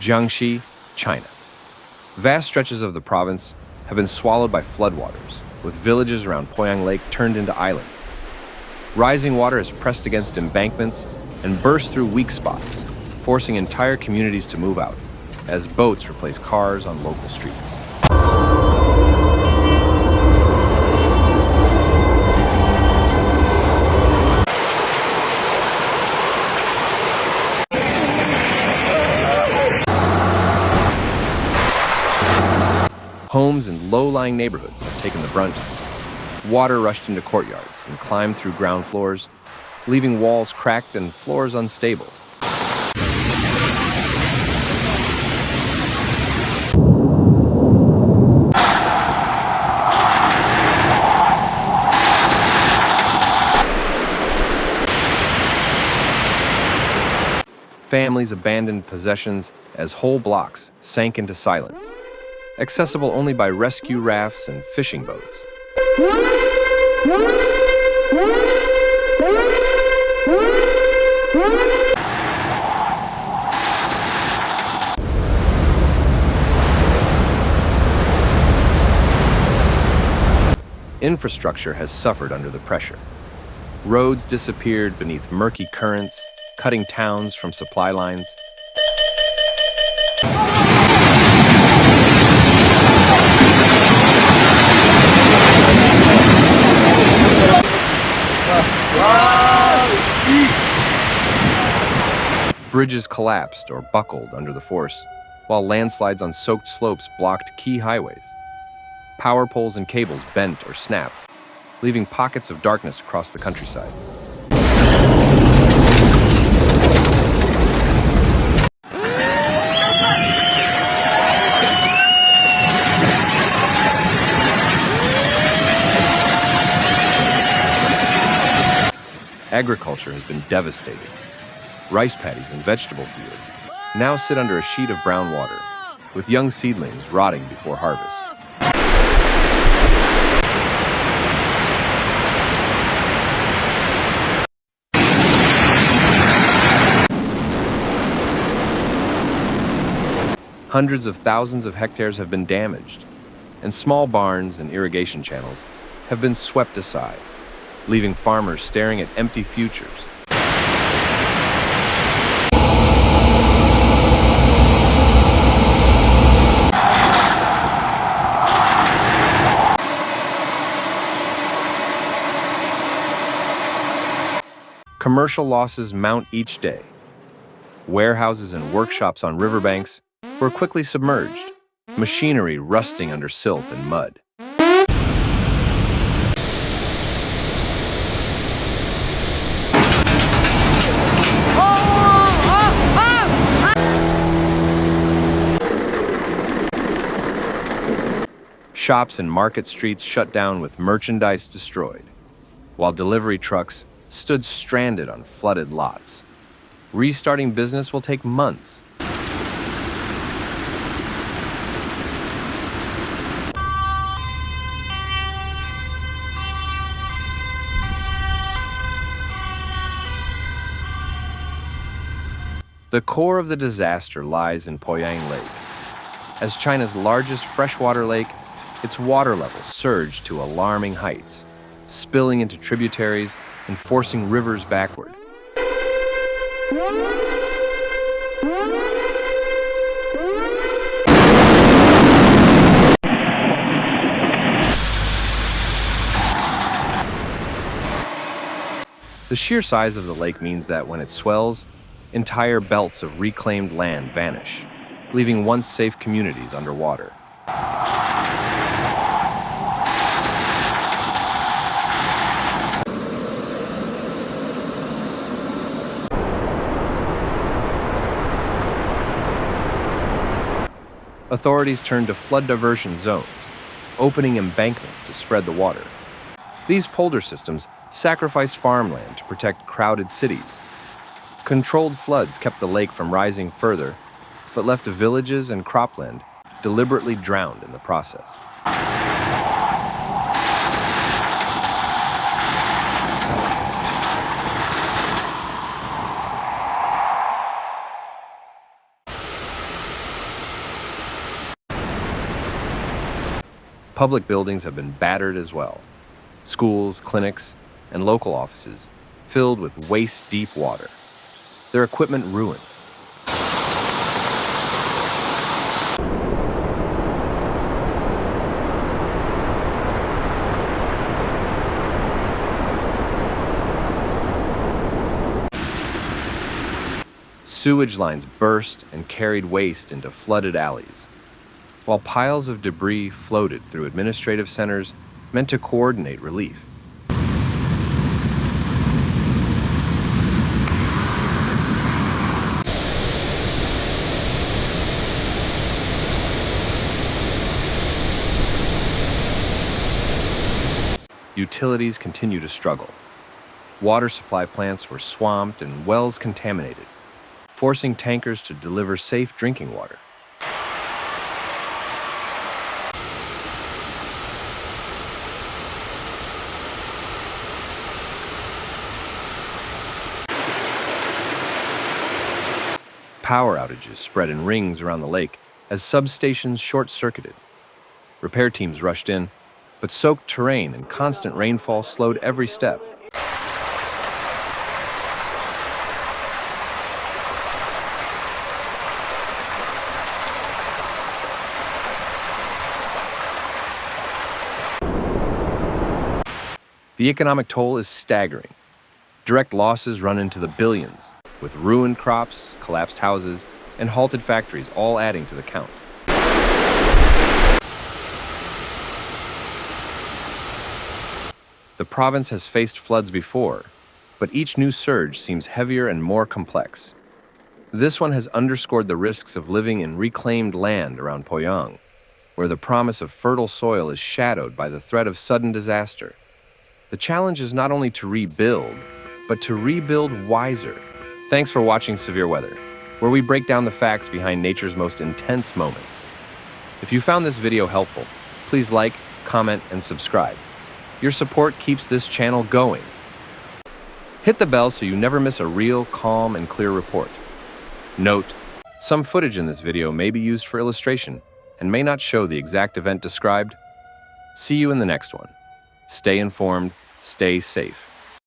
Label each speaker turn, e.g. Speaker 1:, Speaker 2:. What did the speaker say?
Speaker 1: Jiangxi, China. Vast stretches of the province have been swallowed by floodwaters, with villages around Poyang Lake turned into islands. Rising water has pressed against embankments and burst through weak spots, forcing entire communities to move out, as boats replace cars on local streets. Homes in low-lying neighborhoods have taken the brunt. Water rushed into courtyards and climbed through ground floors, leaving walls cracked and floors unstable. Families abandoned possessions as whole blocks sank into silence, accessible only by rescue rafts and fishing boats. Infrastructure has suffered under the pressure. Roads disappeared beneath murky currents, cutting towns from supply lines. Bridges collapsed or buckled under the force, while landslides on soaked slopes blocked key highways. Power poles and cables bent or snapped, leaving pockets of darkness across the countryside. Agriculture has been devastated. Rice paddies and vegetable fields now sit under a sheet of brown water, with young seedlings rotting before harvest. Hundreds of thousands of hectares have been damaged, and small barns and irrigation channels have been swept aside, leaving farmers staring at empty futures. Commercial losses mount each day. Warehouses and workshops on riverbanks were quickly submerged, machinery rusting under silt and mud. Shops and market streets shut down with merchandise destroyed, while delivery trucks stood stranded on flooded lots. Restarting business will take months. The core of the disaster lies in Poyang Lake. As China's largest freshwater lake, its water level surged to alarming heights, spilling into tributaries and forcing rivers backward. The sheer size of the lake means that when it swells, entire belts of reclaimed land vanish, leaving once safe communities underwater. Authorities turned to flood diversion zones, opening embankments to spread the water. These polder systems sacrificed farmland to protect crowded cities. Controlled floods kept the lake from rising further, but left villages and cropland deliberately drowned in the process. Public buildings have been battered as well. Schools, clinics, and local offices filled with waist-deep water. Their equipment ruined. Sewage lines burst and carried waste into flooded alleys, while piles of debris floated through administrative centers meant to coordinate relief. Utilities continue to struggle. Water supply plants were swamped and wells contaminated, forcing tankers to deliver safe drinking water. Power outages spread in rings around the lake as substations short-circuited. Repair teams rushed in, but soaked terrain and constant rainfall slowed every step. The economic toll is staggering. Direct losses run into the billions, with ruined crops, collapsed houses, and halted factories all adding to the count. The province has faced floods before, but each new surge seems heavier and more complex. This one has underscored the risks of living in reclaimed land around Poyang, where the promise of fertile soil is shadowed by the threat of sudden disaster. The challenge is not only to rebuild, but to rebuild wiser. Thanks for watching Severe Weather, where we break down the facts behind nature's most intense moments. If you found this video helpful, please like, comment, and subscribe. Your support keeps this channel going. Hit the bell so you never miss a real, calm, and clear report. Note, some footage in this video may be used for illustration and may not show the exact event described. See you in the next one. Stay informed, stay safe.